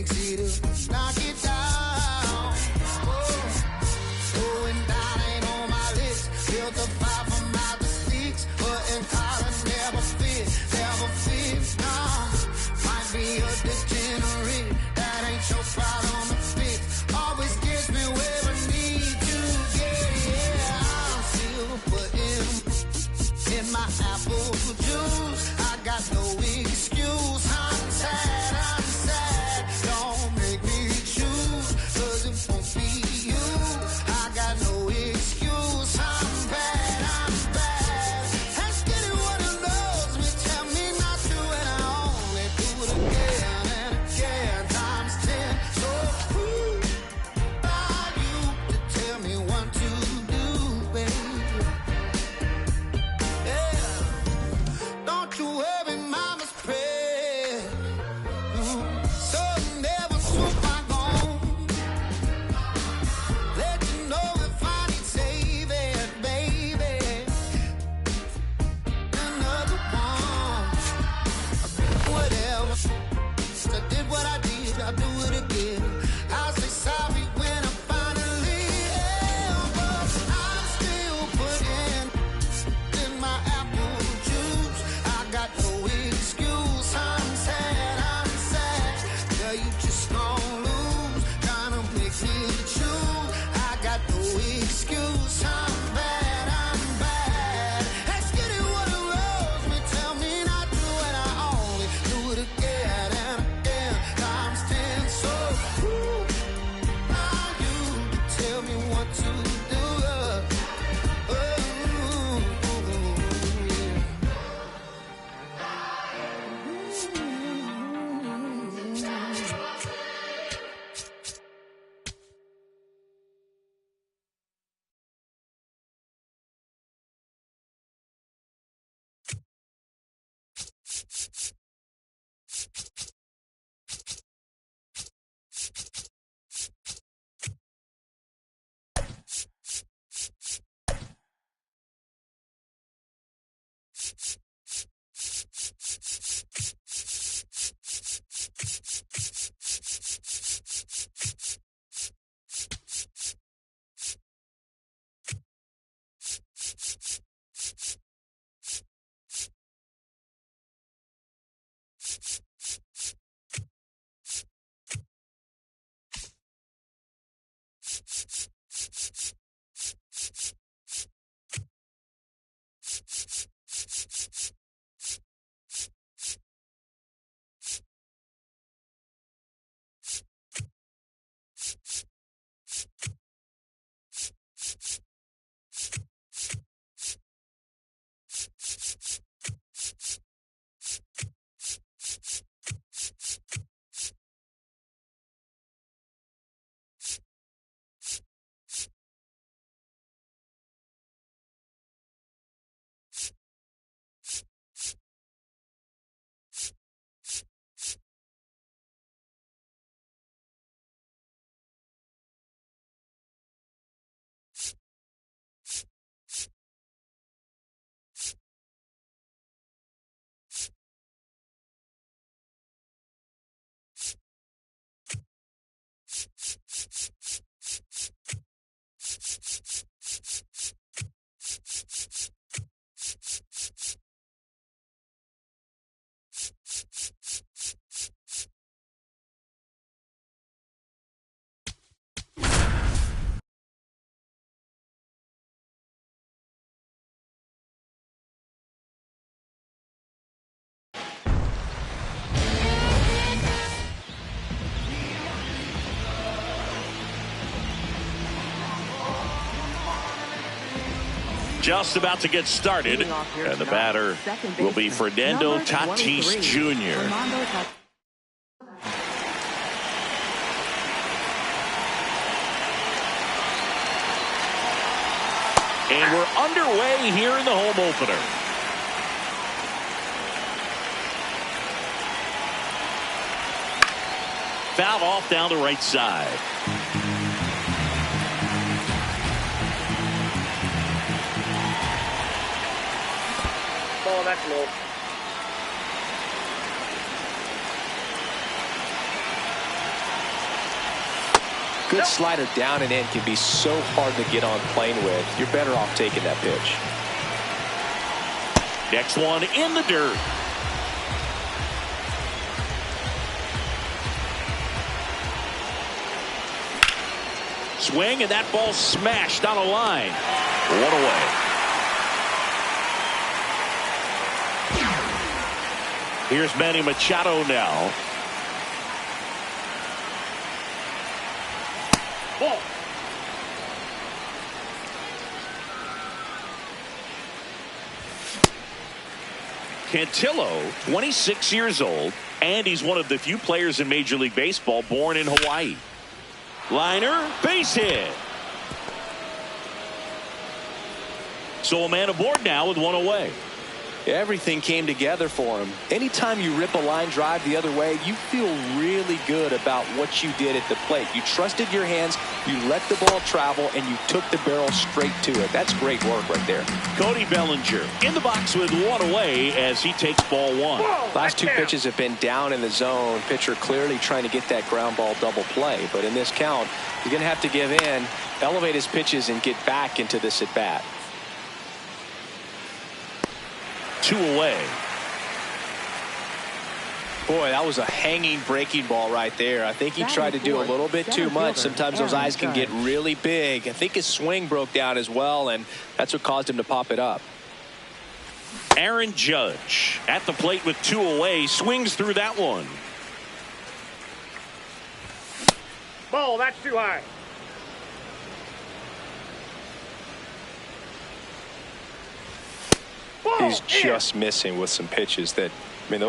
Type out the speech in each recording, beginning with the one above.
Dixie to knock it down. Going down ain't on my list. Built a fire from out the sticks, but in collar never fit, no. Might be a degenerate, that ain't your problem to fix. Always gets me where I need to get, yeah. I'm still putting in my apple juice. I got no excuse. I'm sad. Don't make me choose, 'cause it won't be you. I got no excuse. I'm bad. Ask anyone who knows me, tell me not to, and I only do it again and again, times 10. So who are you to tell me what to do, baby? Yeah. Don't you worry, mama's prayer. So never swoop my home. Let you know if I need saving, baby. Another one. Whatever. I did what I did, I'll do it again. I'll say sorry when I finally am. But I'm still putting in my apple juice. I got no excuse. I'm sad. Yeah, you just gon' lose. Trying to make me choose. I got no excuse. I'm bad. Ask anyone who knows me, tell me not to, and I only do it again and again, times 10. So who are you to tell me what to do? Just about to get started, and the batter will be Fernando Tatis Jr. And we're underway here in the home opener. Foul off down the right side. Ball back low. good slider down and in can be so hard to get on plane with. You're better off taking that pitch. Next one in the dirt. Swing, and that ball smashed down a line. 1 away. Here's Manny Machado now. Ball. Cantillo, 26 years old, and he's one of the few players in Major League Baseball born in Hawaii. Liner, base hit. So a man aboard now with 1 away. Everything came together for him. Anytime you rip a line drive the other way, you feel really good about what you did at the plate. You trusted your hands, you let the ball travel, and you took the barrel straight to it. That's great work right there. Cody Bellinger in the box with 1 away as he takes ball 1. Last 2 pitches have been down in the zone. Pitcher clearly trying to get that ground ball double play. But in this count, he's going to have to give in, elevate his pitches, and get back into this at bat. 2 away. Boy, that was a hanging breaking ball right there. I think he tried to do a little bit too much. Sometimes those eyes can get really big. I think his swing broke down as well, and that's what caused him to pop it up. Aaron Judge at the plate with 2 away, swings through that one. Ball, that's too high. He's just missing with some pitches that, I mean,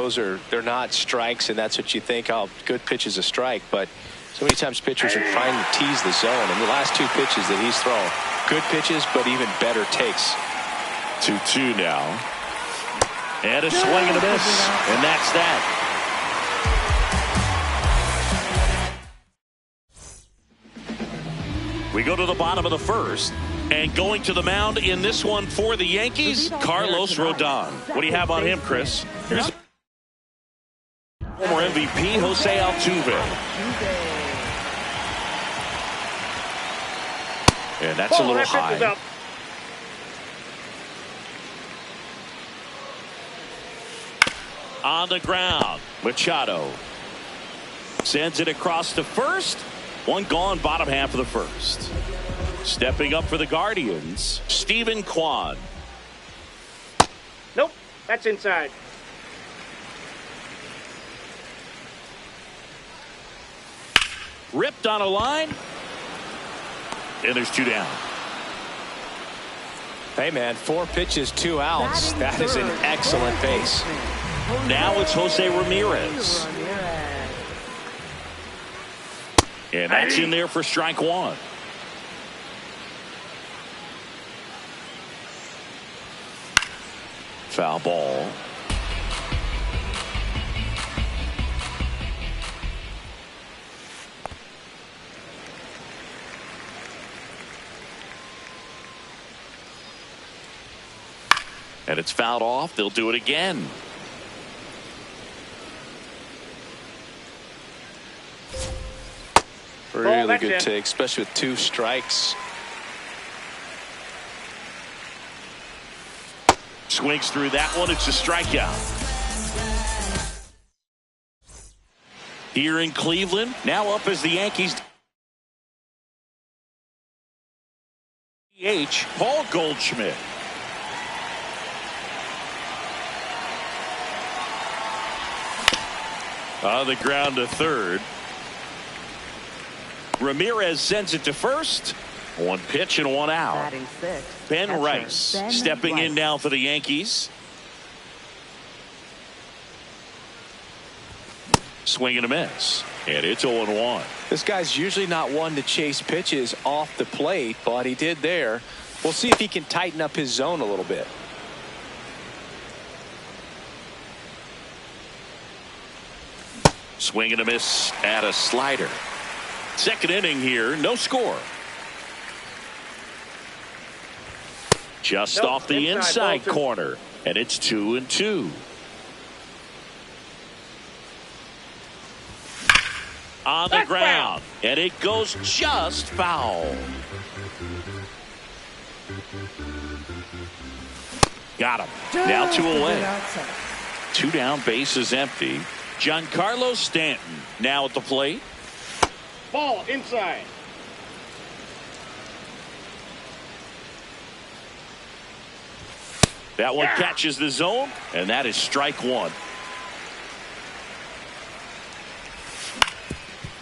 they're not strikes, and that's what you think, oh, good pitch is a strike. But so many times pitchers are trying to tease the zone. And the last 2 pitches that he's thrown, good pitches, but even better takes. 2-2 now. And a swing and a miss. And that's that. We go to the bottom of the first. And going to the mound in this one for the Yankees, Carlos Rodon. What do you have on him, Chris? Here's former MVP, Jose Altuve. And that's a little high. On the ground, Machado sends it across to first. 1 gone, bottom half of the first. Stepping up for the Guardians, Stephen Kwan. Nope, that's inside. Ripped on a line. And there's 2 down. Hey, man, 4 pitches, 2 outs. That is an excellent base. Now it's Jose Ramirez. And that's in there for strike 1. Foul ball. And it's fouled off. They'll do it again. Really good take, especially with 2 strikes. Swings through that one. It's a strikeout. Here in Cleveland, now up as the Yankees. DH, Paul Goldschmidt. On the ground to third. Ramirez sends it to first. 1 pitch and 1 out. Ben Rice stepping in now for the Yankees. Swing and a miss. And it's 0-1. This guy's usually not one to chase pitches off the plate, but he did there. We'll see if he can tighten up his zone a little bit. Swing and a miss at a slider. Second inning here, no score. Just off the inside corner, and it's 2-2. On the That's ground. And it goes just foul. Got him. Now 2 away. 2 down, base is empty. Giancarlo Stanton now at the plate. Ball inside. That one catches the zone, and that is strike 1.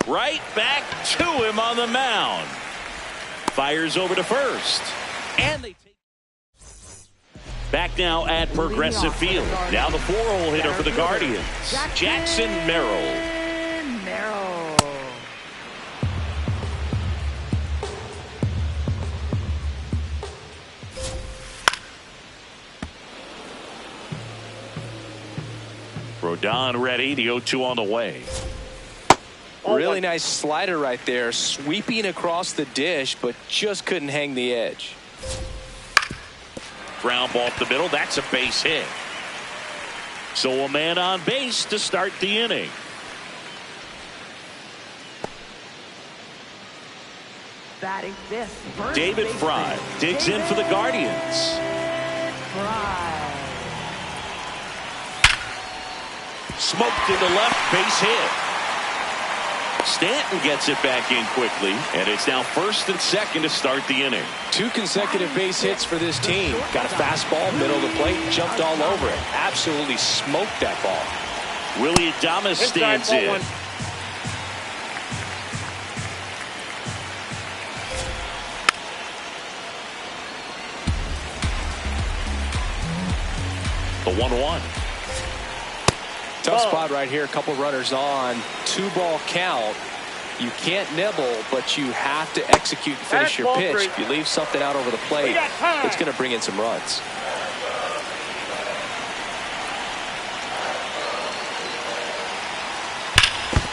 Right back to him on the mound. Fires over to first. And they take back now at Progressive Field. Now the 4-hole hitter for the Guardians, Jackson Merrill. Rodon ready. The 0-2 on the way. Really nice slider right there, sweeping across the dish, but just couldn't hang the edge. Ground ball up the middle. That's a base hit. So a man on base to start the inning. Batting fifth. David Fry digs in for the Guardians. Smoked into left, base hit. Stanton gets it back in quickly, and it's now first and second to start the inning. 2 consecutive base hits for this team. Got a fastball, middle of the plate, jumped all over it. Absolutely smoked that ball. Willie Adames stands in. 1. The 1-1. Tough spot right here. A couple runners on. 2-ball count. You can't nibble, but you have to execute and finish your pitch. If you leave something out over the plate, it's going to bring in some runs.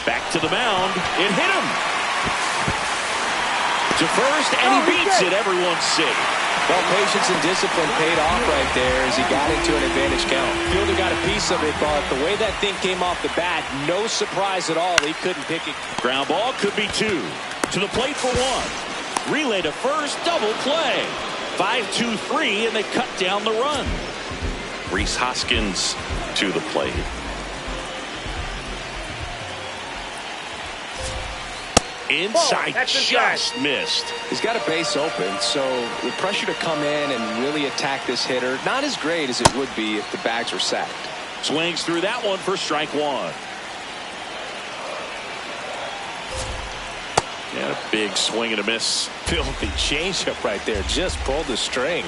Back to the mound. It hit him. To first, and he beats it. Everyone's safe. Well, patience and discipline paid off right there as he got into an advantage count. Fielder got a piece of it, but the way that thing came off the bat, no surprise at all. He couldn't pick it. Ground ball could be 2. To the plate for 1. Relay to first, double play. 5-2-3, and they cut down the run. Rhys Hoskins to the plate. Inside, just missed. He's got a base open, so the pressure to come in and really attack this hitter, not as great as it would be if the bags were sacked. Swings through that one for strike 1. And a big swing and a miss. Filthy changeup right there, just pulled the string.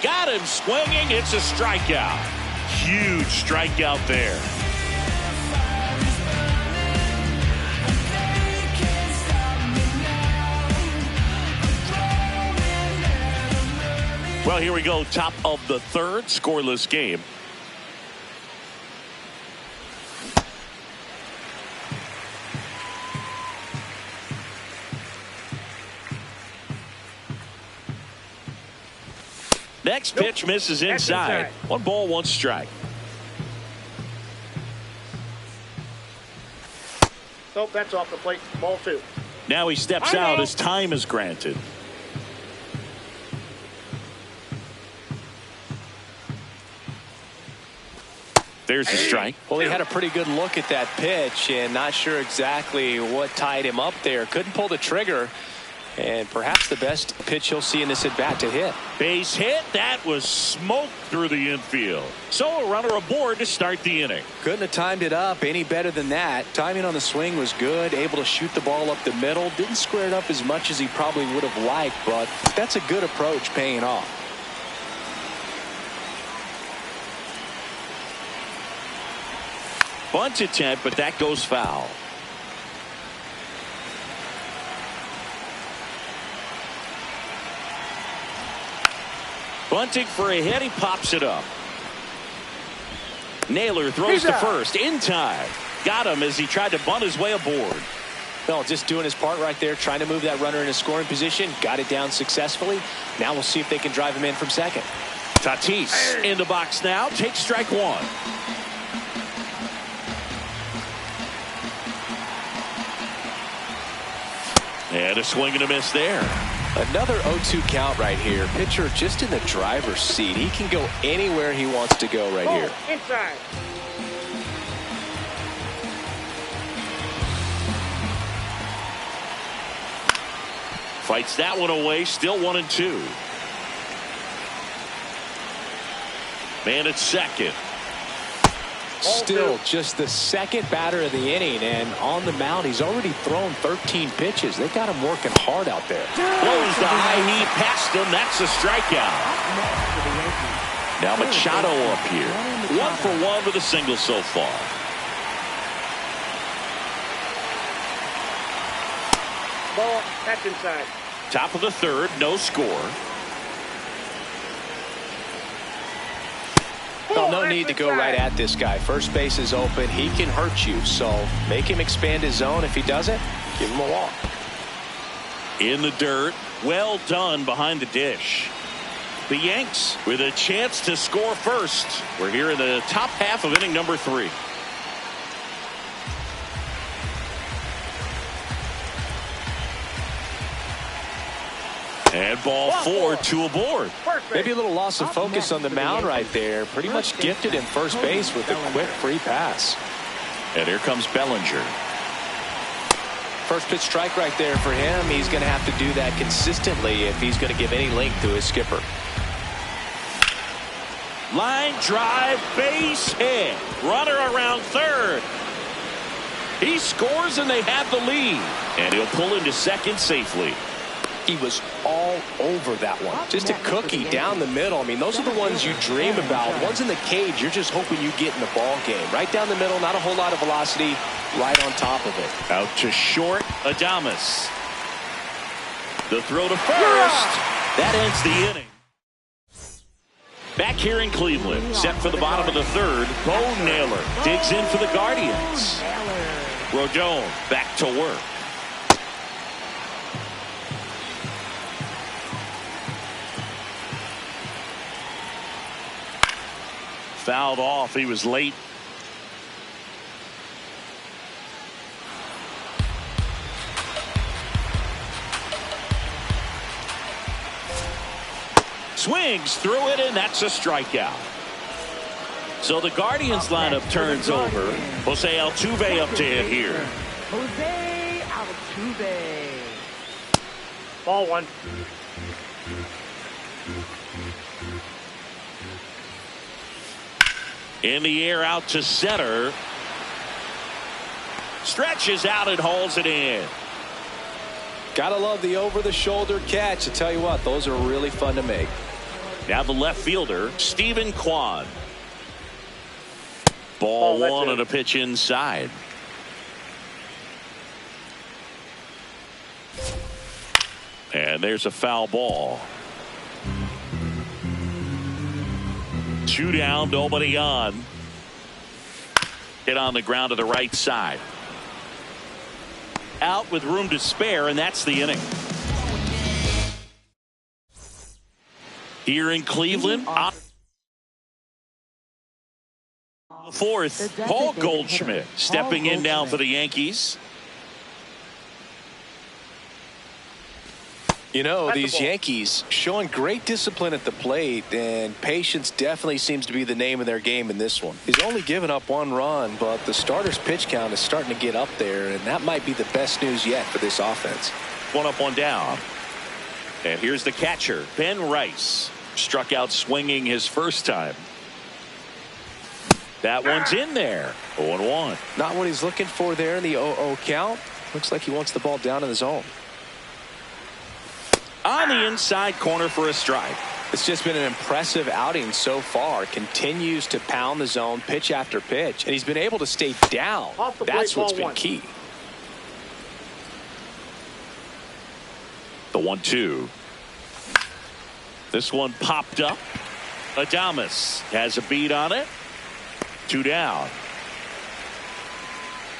Got him swinging. It's a strikeout. Huge strikeout there. Well, here we go. Top of the 3rd, scoreless game. Next pitch misses inside. 1 ball, 1 strike. Nope, that's off the plate. Ball 2. Now he steps out as time is granted. There's the strike. Well, he had a pretty good look at that pitch and not sure exactly what tied him up there. Couldn't pull the trigger, and perhaps the best pitch he'll see in this at-bat to hit. Base hit. That was smoked through the infield. So a runner aboard to start the inning. Couldn't have timed it up any better than that. Timing on the swing was good. Able to shoot the ball up the middle. Didn't square it up as much as he probably would have liked, but that's a good approach paying off. Bunt attempt, but that goes foul. Bunting for a hit. He pops it up. Naylor throws to first in time. Got him as he tried to bunt his way aboard. No, just doing his part right there, trying to move that runner in a scoring position. Got it down successfully. Now we'll see if they can drive him in from second. Tatis in the box now. Takes strike 1. And a swing and a miss there. Another 0-2 count right here. Pitcher just in the driver's seat. He can go anywhere he wants to go right here. Inside. Fights that one away. Still 1-2. Man at second. Still just the second batter of the inning, and on the mound he's already thrown 13 pitches. They got him working hard out there. Blows the high knee past him. That's a strikeout. Now Machado up here. 1 for 1 with a single so far. Ball. That's inside. Top of the third. No score. Well, no need to go right at this guy. First base is open. He can hurt you, so make him expand his zone. If he doesn't, give him a walk. In the dirt. Well done behind the dish. The Yanks with a chance to score first. We're here in the top half of inning number 3. And ball 4, 2 aboard. Maybe a little loss of focus on the mound right there. Pretty much gifted in first base with a quick free pass. And here comes Bellinger. First pitch strike right there for him. He's going to have to do that consistently if he's going to give any length to his skipper. Line drive, base hit. Runner around third. He scores and they have the lead. And he'll pull into second safely. He was all over that one. Just a cookie down the middle. I mean, those are the ones you dream about. Ones in the cage, you're just hoping you get in the ball game. Right down the middle, not a whole lot of velocity, right on top of it. Out to short, Adames. The throw to first. That ends the inning. Back here in Cleveland, set for the bottom of the third, Bo Naylor digs in for the Guardians. Rodon back to work. Fouled off. He was late. Swings through it, and that's a strikeout. So the Guardians lineup turns over. Jose Altuve up to hit here. Jose Altuve. Ball 1. In the air out to center. Stretches out and hauls it in. Gotta love the over-the-shoulder catch. I tell you what, those are really fun to make. Now the left fielder, Stephen Kwan. Ball 1 on a pitch inside. And there's a foul ball. 2 down, nobody on. Hit on the ground to the right side. Out with room to spare, and that's the inning. Here in Cleveland, on the fourth, Paul Goldschmidt stepping in now for the Yankees. You know, these Yankees showing great discipline at the plate, and patience definitely seems to be the name of their game in this one. He's only given up 1 run, but the starter's pitch count is starting to get up there, and that might be the best news yet for this offense. 1 up, 1 down. And here's the catcher, Ben Rice. Struck out swinging his first time. That one's in there. 0-1. Not what he's looking for there in the 0-0 count. Looks like he wants the ball down in the zone. On the inside corner for a strike. It's just been an impressive outing so far. Continues to pound the zone pitch after pitch, and he's been able to stay down. That's what's been key. The 1-2. This one popped up. Adames has a beat on it. 2 down.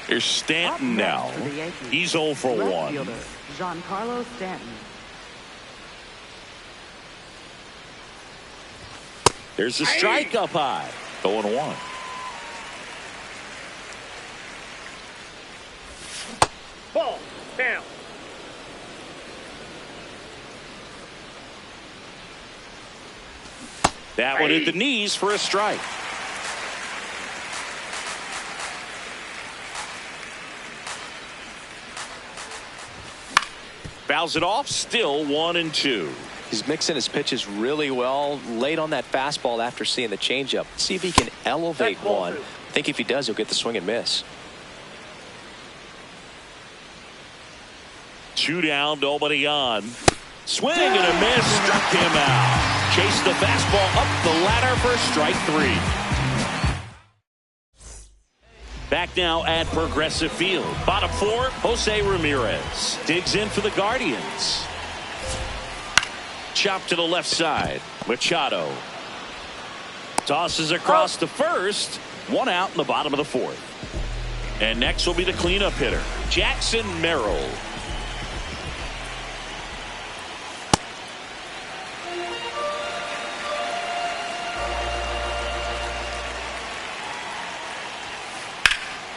Here's Stanton now. He's 0 for 1. Giancarlo Stanton. There's the strike up high. 0-1. Ball down. That one hit the knees for a strike. Fouls it off, still 1-2. He's mixing his pitches really well. Late on that fastball after seeing the changeup. See if he can elevate one. I think if he does, he'll get the swing and miss. 2 down, nobody on. Swing and a miss, struck him out. Chased the fastball up the ladder for strike 3. Back now at Progressive Field. Bottom 4, Jose Ramirez digs in for the Guardians. Chop to the left side. Machado tosses across to first. 1 out in the bottom of the 4th. And next will be the cleanup hitter, Jackson Merrill.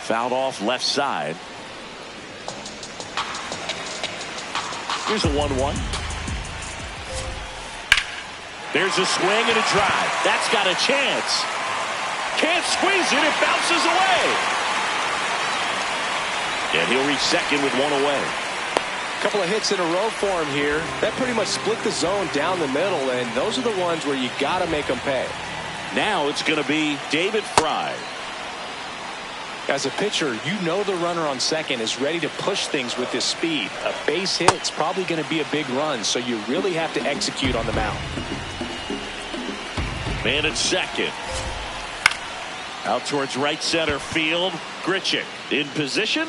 Fouled off left side. Here's a 1-1. There's a swing and a drive. That's got a chance. Can't squeeze it. It bounces away. And he'll reach second with 1 away. A couple of hits in a row for him here. That pretty much split the zone down the middle, and those are the ones where you got to make them pay. Now it's going to be David Fry. As a pitcher, you know the runner on second is ready to push things with his speed. A base hit's probably going to be a big run, so you really have to execute on the mound. Man at second. Out towards right center field. Grichuk in position.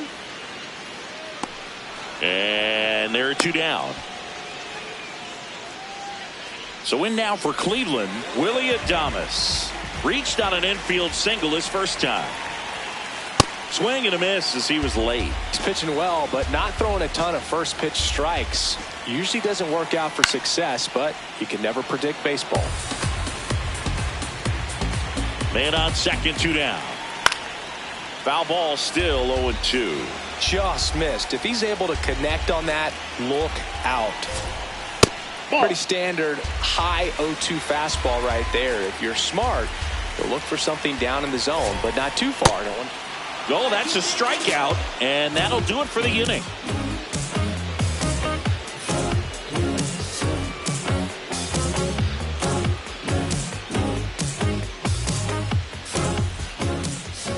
And there are 2 down. So in now for Cleveland, Willy Adames. Reached on an infield single his first time. Swing and a miss as he was late. He's pitching well, but not throwing a ton of first pitch strikes. Usually doesn't work out for success, but you can never predict baseball. Man on second, 2 down. Foul ball, still 0-2. Just missed. If he's able to connect on that, look out. Pretty standard high 0-2 fastball right there. If you're smart, you'll look for something down in the zone, but not too far. Oh, that's a strikeout, and that'll do it for the inning.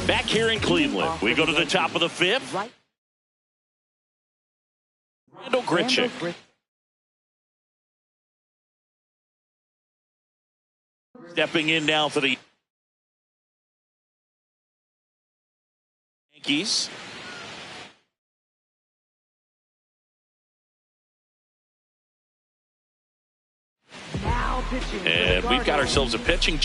Back here in Cleveland, we go to the top of the 5th. Randall Grichuk. Stepping in now for the Yankees. Now pitching. And we've got ourselves a pitching.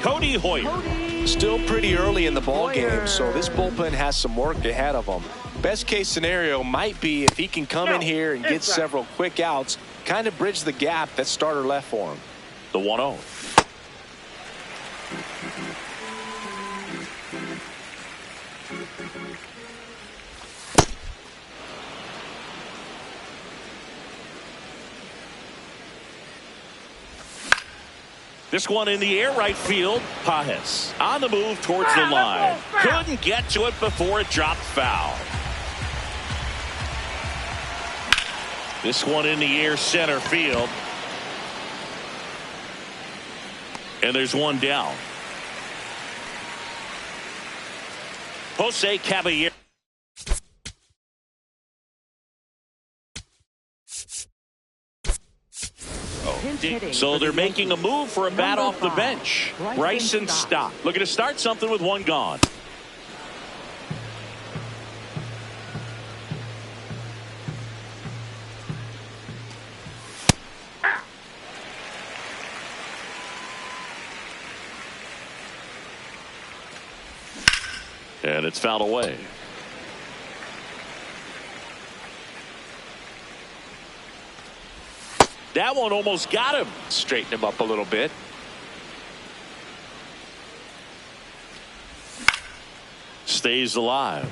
Cody Hoyer. Still pretty early in the ball game, so this bullpen has some work ahead of them. Best case scenario might be if he can come in here and get several quick outs, kind of bridge the gap that starter left for him. The 1-0. This one in the air, right field. Pages on the move towards the line. Couldn't get to it before it dropped foul. This one in the air, center field. And there's 1 down. Jose Caballero. So they're making a move for a bat off the bench. Bryson Stott looking to start something with 1 gone. And it's fouled away. That one almost got him. Straighten him up a little bit. Stays alive.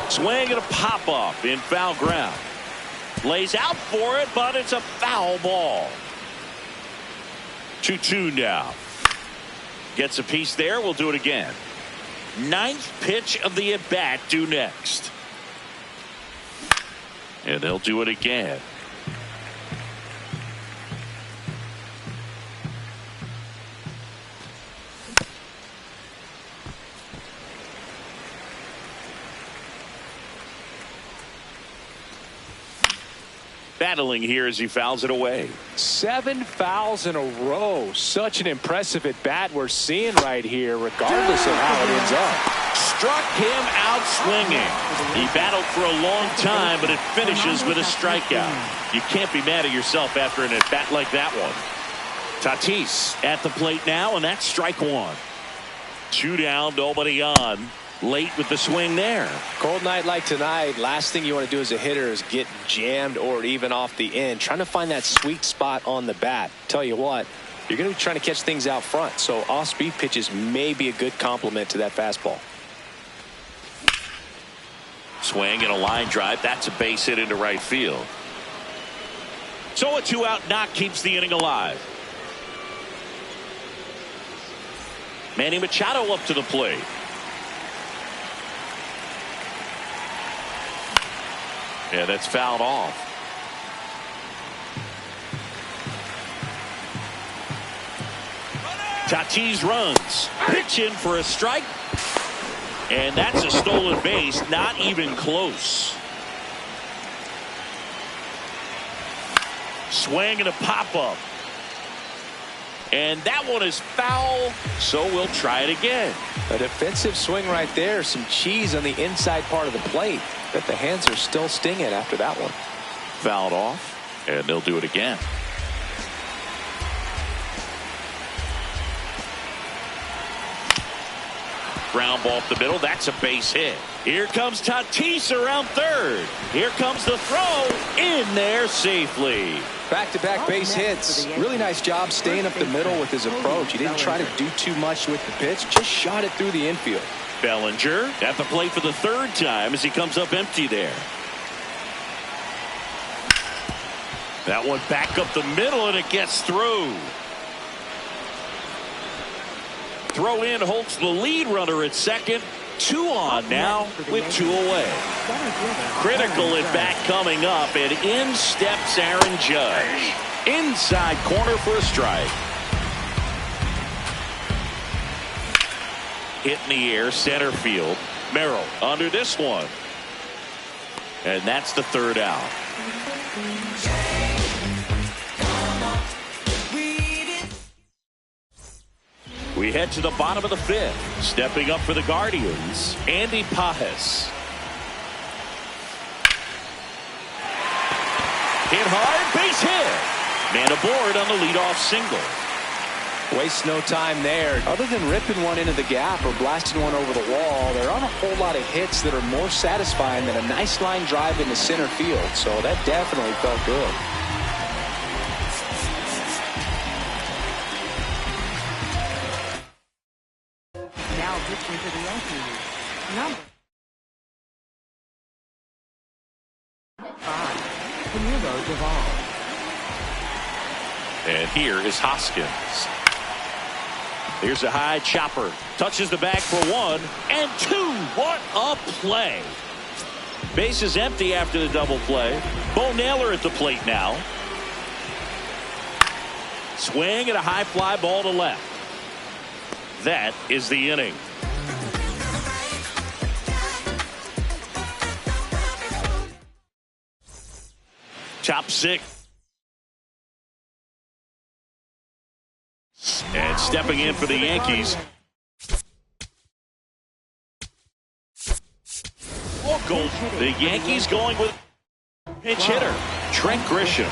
Swing and a pop-up in foul ground. Lays out for it, but it's a foul ball. 2-2 now. Gets a piece there. We'll do it again. Ninth pitch of the at-bat due next. And they'll do it again. Battling here as he fouls it away. 7 fouls in a row. Such an impressive at bat we're seeing right here, regardless of how it ends up. Struck him out swinging. He battled for a long time, but it finishes with a strikeout. You can't be mad at yourself after an at bat like that one. Tatis at the plate now, and that's strike one. 2 down, nobody on. Late with the swing there. Cold night like tonight, last thing you want to do as a hitter is get jammed or even off the end. Trying to find that sweet spot on the bat. Tell you what, you're going to be trying to catch things out front, so off-speed pitches may be a good complement to that fastball. Swing and a line drive. That's a base hit into right field. So a 2-out knock keeps the inning alive. Manny Machado up to the plate. Yeah, that's fouled off. Tatis runs. Pitch in for a strike. And that's a stolen base. Not even close. Swing and a pop-up. And that one is foul, so we'll try it again. A defensive swing right there. Some cheese on the inside part of the plate. But the hands are still stinging after that one. Fouled off, and they'll do it again. Ground ball up the middle. That's a base hit. Here comes Tatis around third. Here comes the throw. In there safely. Back-to-back base hits. Really nice job staying up the middle with his approach. He didn't try to do too much with the pitch. Just shot it through the infield. Bellinger at the plate for the third time as he comes up empty there. That one back up the middle, and it gets through. Throw in holds the lead runner at second. 2 on now with 2 away. Critical at bat coming up, and in steps Aaron Judge. Inside corner for a strike. Hit in the air, center field. Merrill under this one. And that's the 3rd out. We head to the bottom of the 5th. Stepping up for the Guardians, Andy Pages. Hit hard, base hit. Man aboard on the leadoff single. Waste no time there. Other than ripping one into the gap or blasting one over the wall, there aren't a whole lot of hits that are more satisfying than a nice line drive into center field. So that definitely felt good. Now pitching to the Yankees. Number 5, Camilo Doval. And here is Hoskins. Here's a high chopper. Touches the bag for 1 and 2. What a play. Base is empty after the double play. Bo Naylor at the plate now. Swing and a high fly ball to left. That is the inning. Top 6. And stepping in for the Yankees. The Yankees going with pinch hitter Trent Grisham.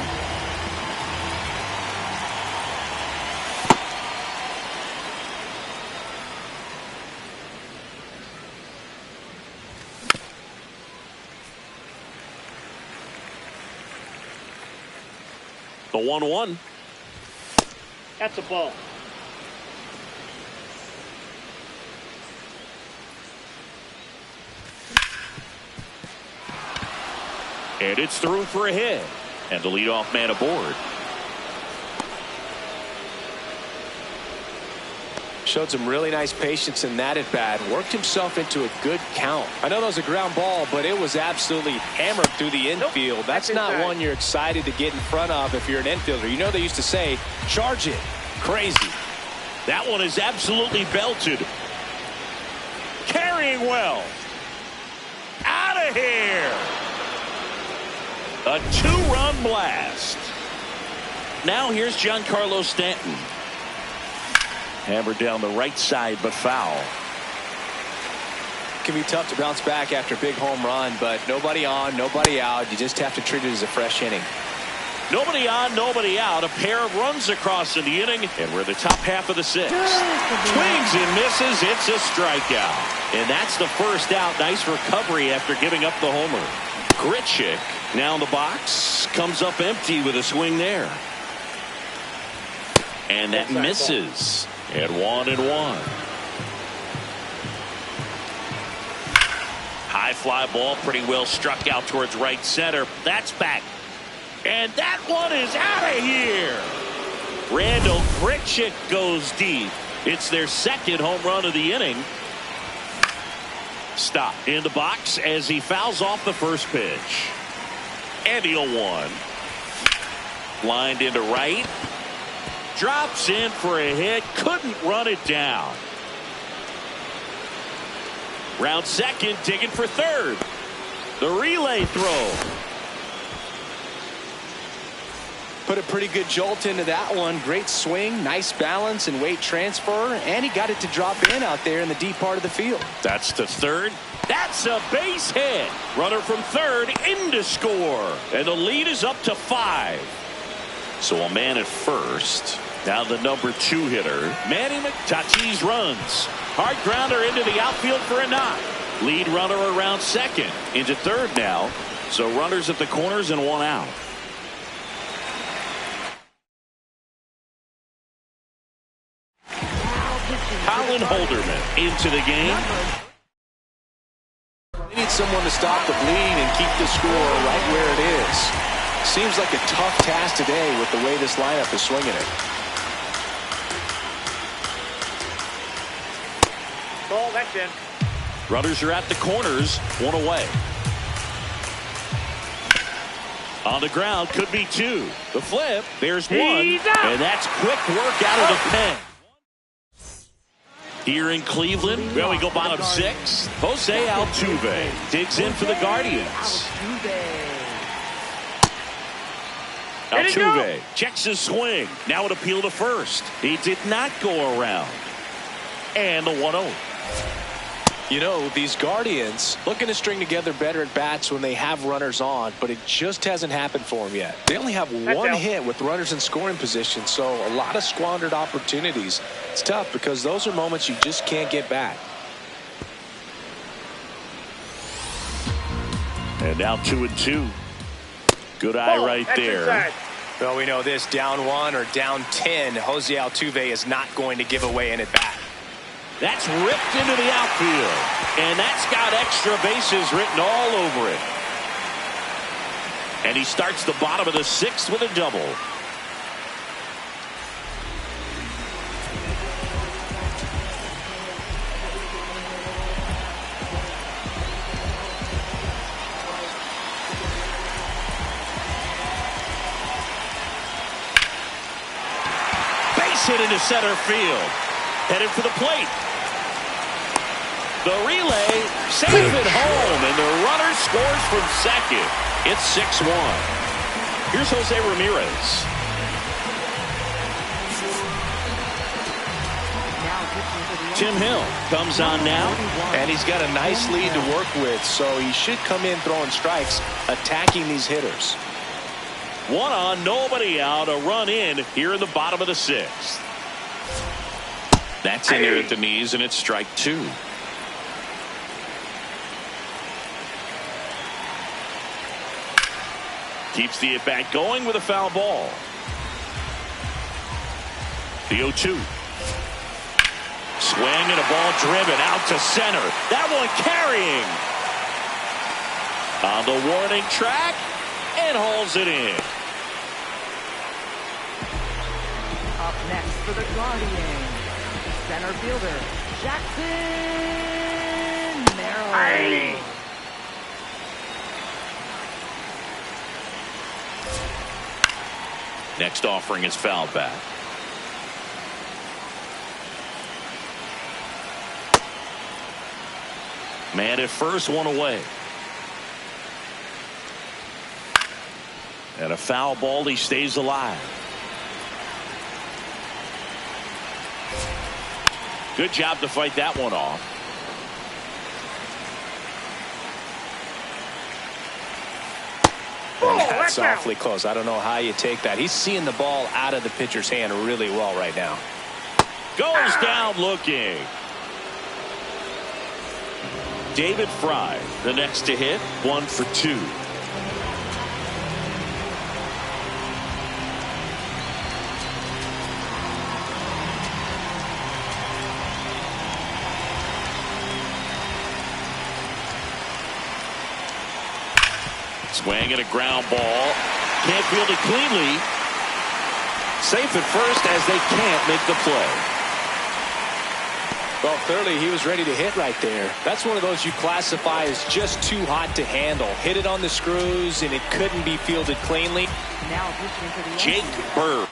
The 1-1. That's a ball. And it's through for a hit. And the leadoff man aboard. Showed some really nice patience in that at bat. Worked himself into a good count. I know that was a ground ball, but it was absolutely hammered through the infield. That's not one you're excited to get in front of if you're an infielder. You know they used to say, charge it. Crazy. That one is absolutely belted. Carrying well. Out of here. A 2-run blast. Now here's Giancarlo Stanton. Hammered down the right side, but foul. It can be tough to bounce back after a big home run, but nobody on, nobody out. You just have to treat it as a fresh inning. Nobody on, nobody out. A pair of runs across in the inning, and we're the top half of the sixth. Swings and misses. It's a strikeout. And that's the first out. Nice recovery after giving up the homer. Grichuk now in the box. Comes up empty with a swing there. And that misses. At 1-1. High fly ball, pretty well struck out towards right center. That's back. And that one is out of here. Randal Grichuk goes deep. It's their second home run of the inning. Stop in the box as he fouls off the first pitch. And he'll one. Lined into right. Drops in for a hit. Couldn't run it down. Round second, digging for third. The relay throw. Put a pretty good jolt into that one. Great swing, nice balance and weight transfer, and he got it to drop in out there in the deep part of the field. That's to third. That's a base hit. Runner from third in to score. And the lead is up to 5. So a man at first. Now the number 2 hitter, Manny Tatis runs. Hard grounder into the outfield for a knock. Lead runner around second. Into third now. So runners at the corners and 1 out. Colin Holderman into the game. They need someone to stop the bleed and keep the score right where it is. Seems like a tough task today with the way this lineup is swinging it. Ball, that's in. Runners are at the corners, 1 away. On the ground, could be 2. The flip, there's 1. And that's quick work out of the pen. Here in Cleveland, well, we go bottom 6. Jose Altuve digs in for the Guardians. Altuve checks his swing. Now an appeal to first. He did not go around. And the 1-0. You know, these Guardians looking to string together better at bats when they have runners on, but it just hasn't happened for them yet. They only have one hit with runners in scoring position, so a lot of squandered opportunities. It's tough because those are moments you just can't get back. And now 2-2. Good eye right there. Inside. Well, we know this, down 1 or down 10, Jose Altuve is not going to give away an at bat. That's ripped into the outfield. And that's got extra bases written all over it. And he starts the bottom of the 6th with a double. Base hit into center field. Headed for the plate. The relay, save it home, and the runner scores from second. It's 6-1. Here's Jose Ramirez. Tim Hill comes on now. And he's got a nice lead to work with, so he should come in throwing strikes, attacking these hitters. 1 on, nobody out, a run in here in the bottom of the 6th. That's in there at the knees, and it's strike 2. Keeps the at-bat going with a foul ball. The 0-2. Swing and a ball driven out to center. That one carrying. 2-2. On the warning track and hauls it in. Up next for the Guardians, center fielder Jackson Merrill. Next offering is fouled back. Man at first, one away. And a foul ball, he stays alive. Good job to fight that one off. That's awfully close. I don't know how you take that. He's seeing the ball out of the pitcher's hand really well right now. Goes down looking. David Fry, the next to hit, 1 for 2. Swing and a ground ball. Can't field it cleanly. Safe at first as they can't make the play. Well, clearly he was ready to hit right there. That's one of those you classify as just too hot to handle. Hit it on the screws and it couldn't be fielded cleanly. Now pitching for the Jake Yankees, Burr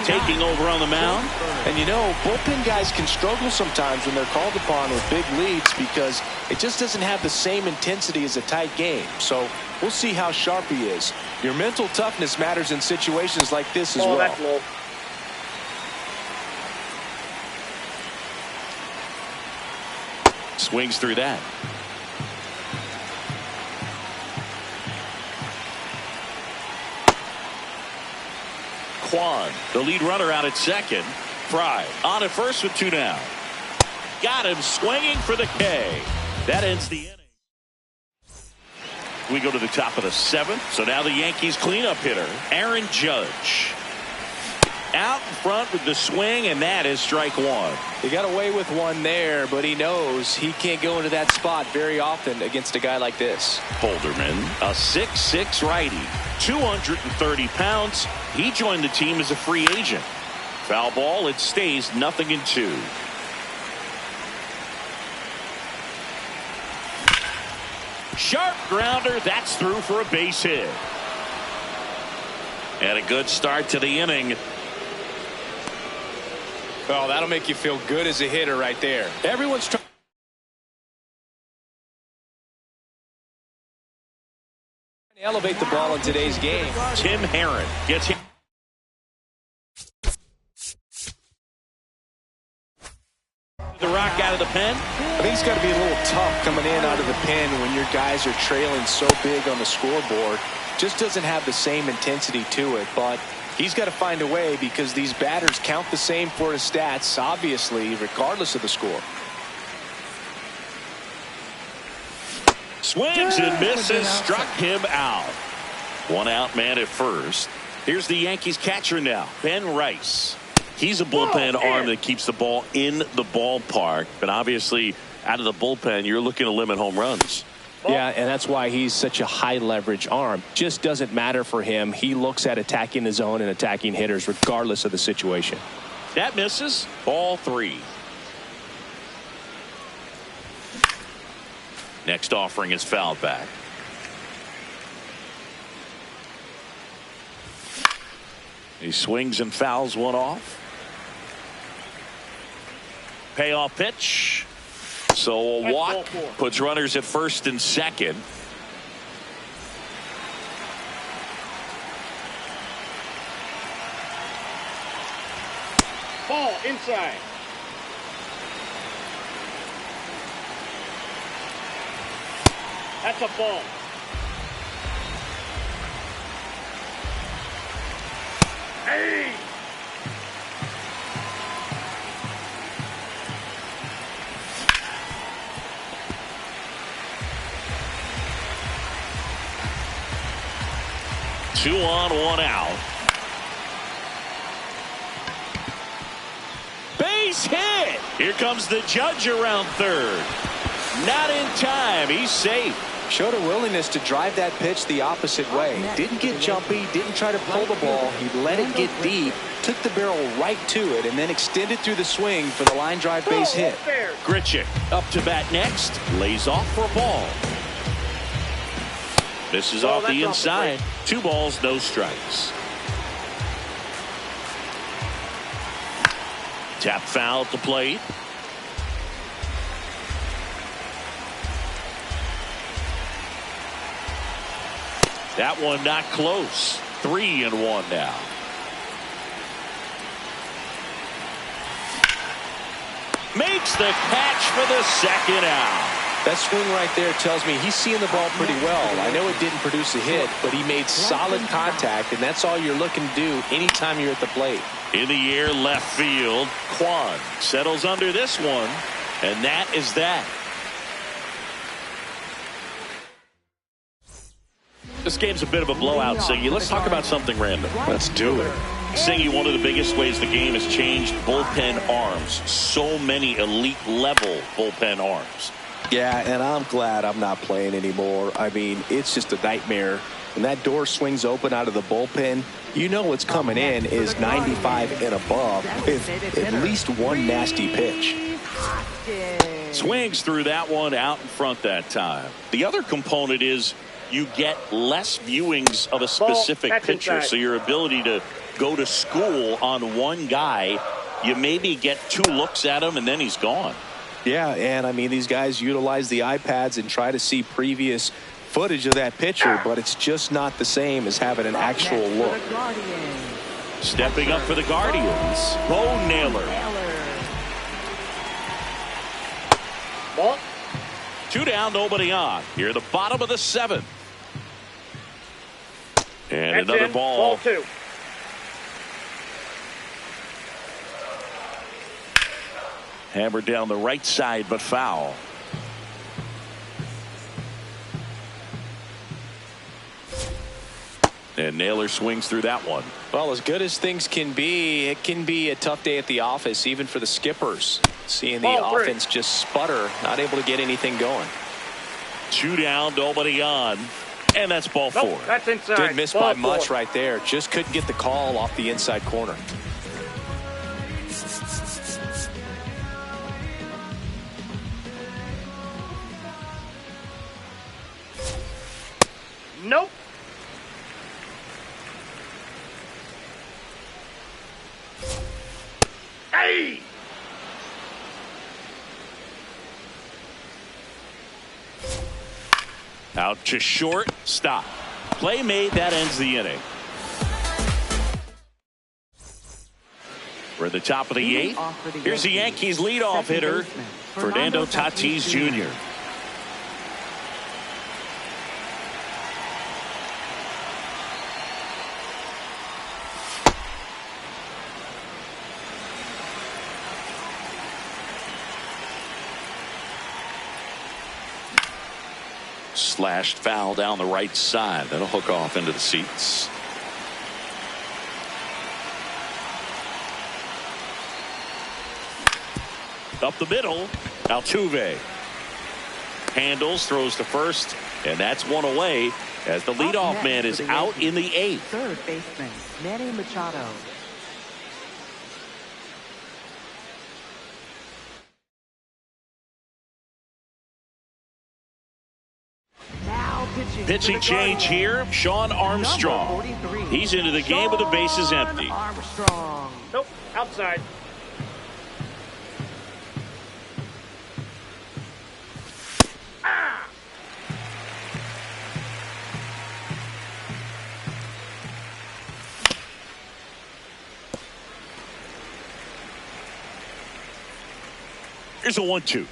taking over on the mound. And you know, bullpen guys can struggle sometimes when they're called upon with big leads because it just doesn't have the same intensity as a tight game. So we'll see how sharp he is. Your mental toughness matters in situations like this as well. That's low. Swings through that. Kwan, the lead runner, out at second. Fry on at first with 2 down. Got him swinging for the K. That ends the inning. We go to the top of the 7th. So now the Yankees cleanup hitter, Aaron Judge. Out in front with the swing, and that is strike 1. He got away with one there, but he knows he can't go into that spot very often against a guy like this. Holderman, a 6'6" righty, 230 pounds. He joined the team as a free agent. Foul ball, it stays 0-2. Sharp grounder, that's through for a base hit. And a good start to the inning. Oh, that'll make you feel good as a hitter right there. Everyone's trying to elevate the ball in today's game. Tim Herron gets hit. The rock out of the pen. I think it's got to be a little tough coming in out of the pen when your guys are trailing so big on the scoreboard. Just doesn't have the same intensity to it, but he's got to find a way because these batters count the same for his stats, obviously, regardless of the score. Swings and misses, struck him out. 1 out, man at first. Here's the Yankees catcher now, Ben Rice. He's a bullpen arm that keeps the ball in the ballpark, but obviously out of the bullpen, you're looking to limit home runs. Yeah, and that's why he's such a high leverage arm. Just doesn't matter for him. He looks at attacking the zone and attacking hitters regardless of the situation. That misses. Ball 3. Next offering is fouled back. He swings and fouls one off. Payoff pitch. So a walk puts runners at first and second. Ball inside. That's a ball. Hey! Two on, 1 out. Base hit. Here comes the Judge around third. Not in time. He's safe. Showed a willingness to drive that pitch the opposite way. Didn't get jumpy, didn't try to pull the ball. He let it get deep, took the barrel right to it, and then extended through the swing for the line drive base hit. Grichuk up to bat next. Lays off for a ball. This is off the inside. 2 balls, no strikes. Tap foul at the plate. That one not close. 3-1 now. Makes the catch for the second out. That swing right there tells me he's seeing the ball pretty well. I know it didn't produce a hit, but he made solid contact, and that's all you're looking to do anytime you're at the plate. In the air, left field. Kwan settles under this one, and that is that. This game's a bit of a blowout, Siggy. Let's talk about something random. Let's do it. Siggy, one of the biggest ways the game has changed, bullpen arms. So many elite level bullpen arms. Yeah, and I'm glad I'm not playing anymore. I mean, it's just a nightmare. When that door swings open out of the bullpen, you know what's coming in is 95 and above with at least one nasty pitch. Swings through that one out in front that time. The other component is you get less viewings of a specific pitcher, so your ability to go to school on one guy, you maybe get 2 looks at him and then he's gone. Yeah, and I mean, these guys utilize the iPads and try to see previous footage of that pitcher, but it's just not the same as having an actual look. Stepping up for the Guardians, Bo Naylor. Ball. 2 down, nobody on. Here, the bottom of the 7th. And That's another in. ball. Ball 2. Hammered down the right side, but foul. And Naylor swings through that one. Well, as good as things can be, it can be a tough day at the office, even for the skippers. Seeing the offense just sputter, not able to get anything going. 2 down, nobody on. And that's ball 4. Nope, that's inside. Didn't miss ball by 4. much right there. Just couldn't get the call off the inside corner. Nope. Hey! Out to short. Stop. Play made. That ends the inning. We're at the top of the 8th. Here's the Yankees leadoff hitter, Fernando Tatis Jr. Slashed foul down the right side. That'll hook off into the seats. Up the middle. Altuve handles, throws to first, and that's one away as the leadoff man is out in the 8th. Third baseman Manny Machado. Pitching change here. Sean Armstrong. He's into the game with the bases empty. Armstrong. Nope. Outside. Here's a 1-2.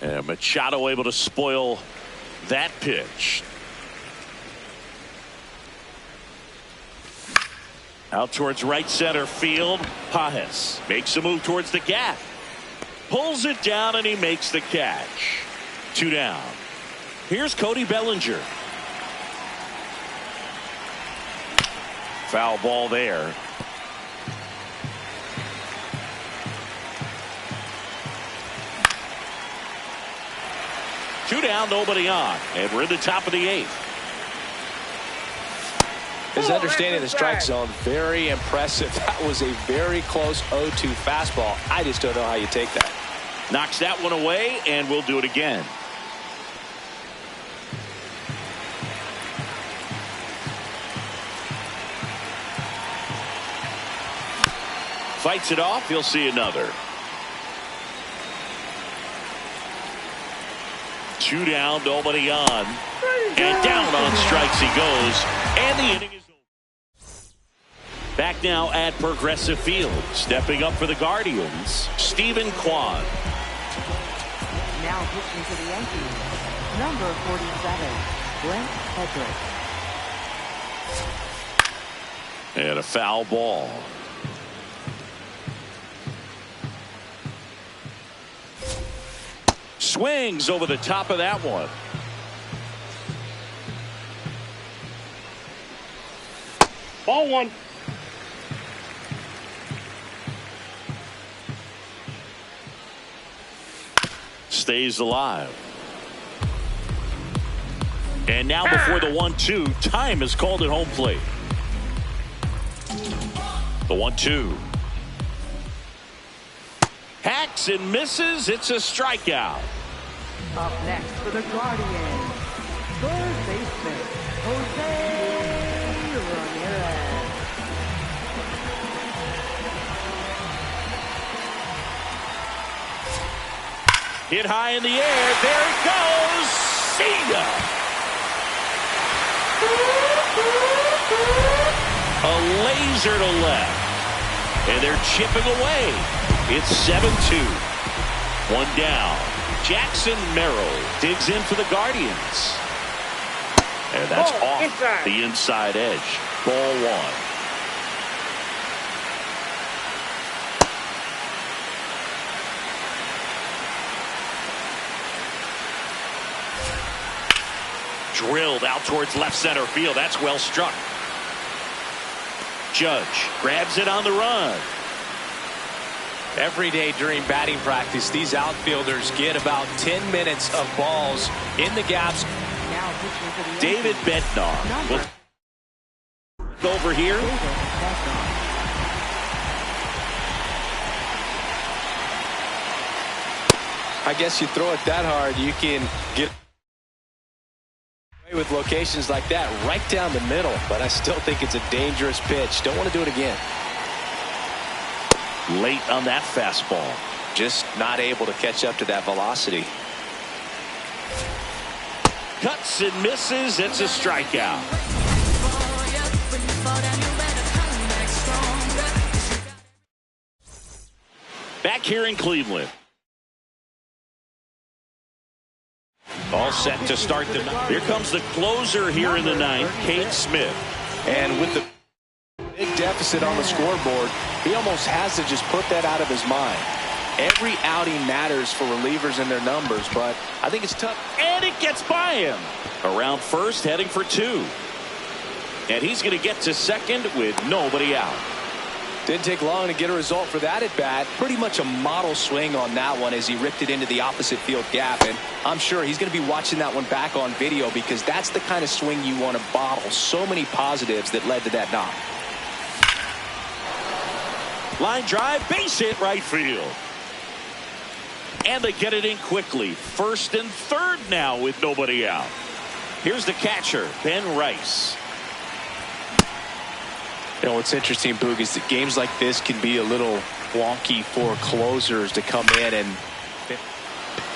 And Machado able to spoil that pitch. Out towards right center field. Pages makes a move towards the gap. Pulls it down and he makes the catch. 2 down. Here's Cody Bellinger. Foul ball there. 2 down, nobody on. And we're in the top of the 8th. His understanding of the strike zone, very impressive. That was a very close 0-2 fastball. I just don't know how you take that. Knocks that one away, and we'll do it again. Fights it off. He'll see another. 2 down, nobody on. And down on strikes he goes. And the inning is over. Back now at Progressive Field. Stepping up for the Guardians, Stephen Kwan. Now pitching to the Yankees, number 47, Brent Hedrick. And a foul ball. Swings over the top of that one. Ball 1. Stays alive. And now before the 1-2, time is called at home plate. The 1-2. Hacks and misses. It's a strikeout. Up next for the Guardians, third baseman, Jose Ramirez. Hit high in the air. There it goes. See ya. A laser to left. And they're chipping away. It's 7-2. 1 down. Jackson Merrill digs in for the Guardians. And that's off the inside edge. Ball 1. Drilled out towards left center field. That's well struck. Judge grabs it on the run. Every day during batting practice, these outfielders get about 10 minutes of balls in the gaps. Now pitching to the David Yankees, Bednar number will over here. David Bednar. I guess you throw it that hard, you can get away with locations like that right down the middle. But I still think it's a dangerous pitch. Don't want to do it again. Late on that fastball. Just not able to catch up to that velocity. Cuts and misses. It's a strikeout. Back here in Cleveland. All set to start the ninth. Here comes the closer here in the ninth, Cade Smith. And with the big deficit on the scoreboard, he almost has to just put that out of his mind. Every outing matters for relievers and their numbers, but I think it's tough. And it gets by him. Around first, heading for 2. And he's going to get to second with nobody out. Didn't take long to get a result for that at bat. Pretty much a model swing on that one as he ripped it into the opposite field gap. And I'm sure he's going to be watching that one back on video because that's the kind of swing you want to bottle. So many positives that led to that knock. Line drive, base hit right field. And they get it in quickly. First and third now with nobody out. Here's the catcher, Ben Rice. You know, what's interesting, Boog, is that games like this can be a little wonky for closers to come in and...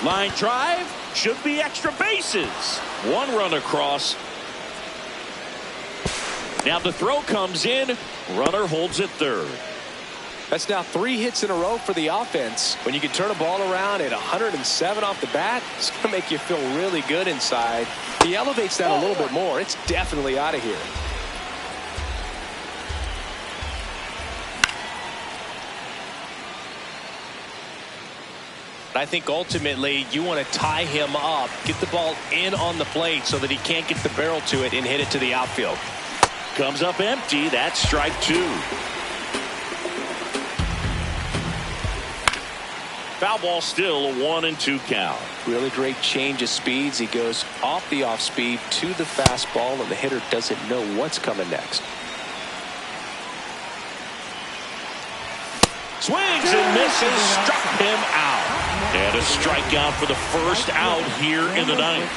Line drive, should be extra bases. 1 run across. Now the throw comes in. Runner holds it third. That's now 3 hits in a row for the offense. When you can turn a ball around at 107 off the bat, it's going to make you feel really good inside. He elevates that a little bit more. It's definitely out of here. I think ultimately you want to tie him up, get the ball in on the plate so that he can't get the barrel to it and hit it to the outfield. Comes up empty. That's strike 2. Foul ball, still a 1-2 count. Really great change of speeds. He goes off the off speed to the fastball, and the hitter doesn't know what's coming next. Swings and misses, struck him out. And a strikeout for the first out here in the ninth.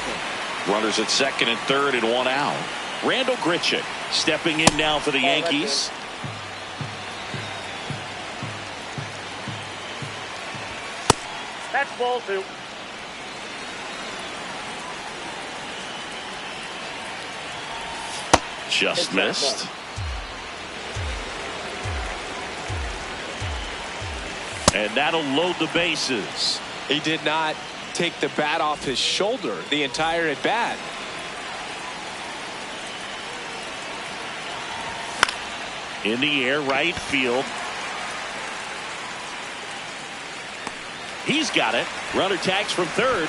Runners at second and third and one out. Randal Grichuk stepping in now for the Yankees. That's ball 2. Just missed. And that'll load the bases. He did not take the bat off his shoulder the entire at bat. In the air, right field. He's got it. Runner tags from third.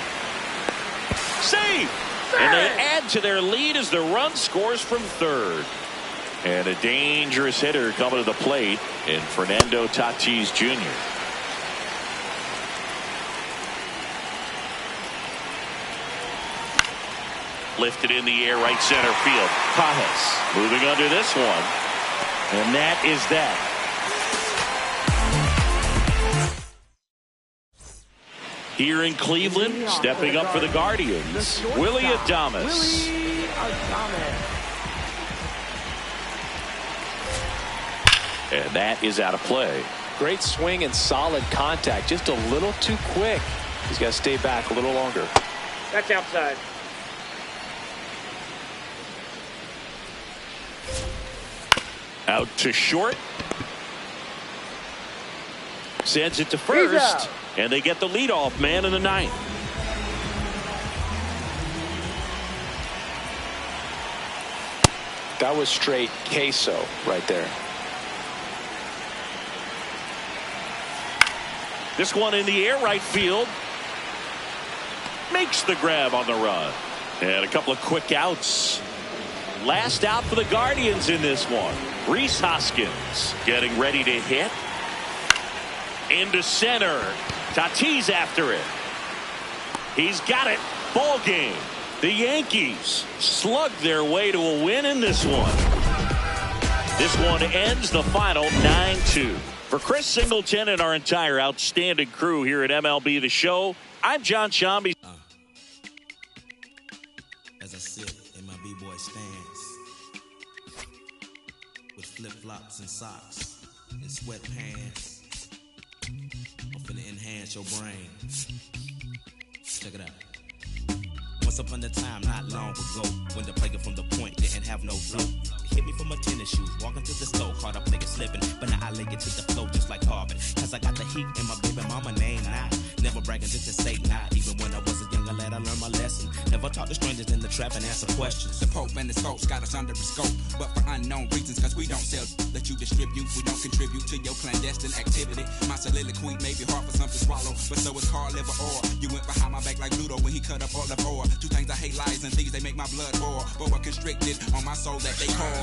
Save! And they add to their lead as the run scores from third. And a dangerous hitter coming to the plate in Fernando Tatis Jr. Lifted in the air, right center field. Pages moving under this one. And that is that. Here in Cleveland, stepping up for the Guardians, Willy Adames. And that is out of play. Great swing and solid contact. Just a little too quick. He's got to stay back a little longer. That's outside. Out to short. Sends it to first. And they get the leadoff man in the ninth. That was straight queso right there. This one in the air, right field. Makes the grab on the run. And a couple of quick outs. Last out for the Guardians in this one. Rhys Hoskins getting ready to hit. Into center. Tatis after it. He's got it. Ball game. The Yankees slug their way to a win in this one. This one ends the final 9-2. For Chris Singleton and our entire outstanding crew here at MLB The Show, I'm John Shambi. As I sit in my B-boy stance with flip-flops and socks and sweatpants, I'm finna enhance your brain. Check it out. Once upon a time, not long ago, when the player from the point didn't have no flow. Hit me from my tennis shoes, walking through the store, caught up nigga slipping, but now I lay it to the floor just like Harvard. Cause I got the heat and my baby mama name now. Never bragging just to say not. Even when I was a younger lad, I learned my lesson. Never talk to strangers in the trap and answer questions. The Pope and the scopes got us under a scope, but for unknown reasons, cause we don't sell that you distribute. We don't contribute to your clandestine activity. My soliloquy may be hard for some to swallow, but so is hard liver or. You went behind my back like Pluto when he cut up all the ore. Two things I hate, lies and thieves, they make my blood boil. But we're constricted on my soul that they call.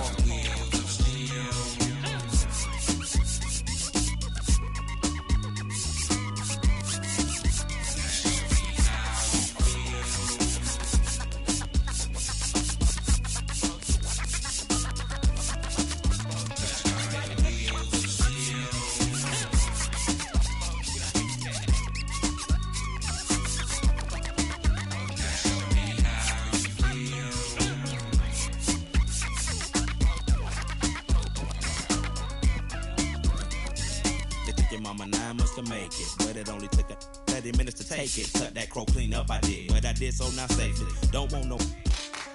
Cut that crow clean up, I did. But I did so not safely. Don't want no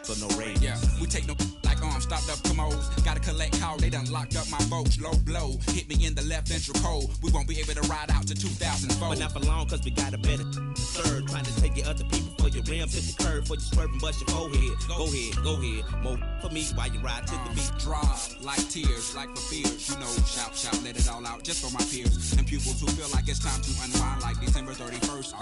so no rain. Yeah, we take no like stopped up commodes. Gotta collect call, they done locked up my boats. Low blow, hit me in the left ventricle. We won't be able to ride out to 2004. But not for long, cause we got a better third. Trying to take your other people for your rims, hit the curve for you swerving, bust your forehead. Go ahead. More for me while you ride to the beat. Drop like tears, like for fears. You know, shout, let it all out just for my peers. And pupils who feel like it's time to unwind like December 31st.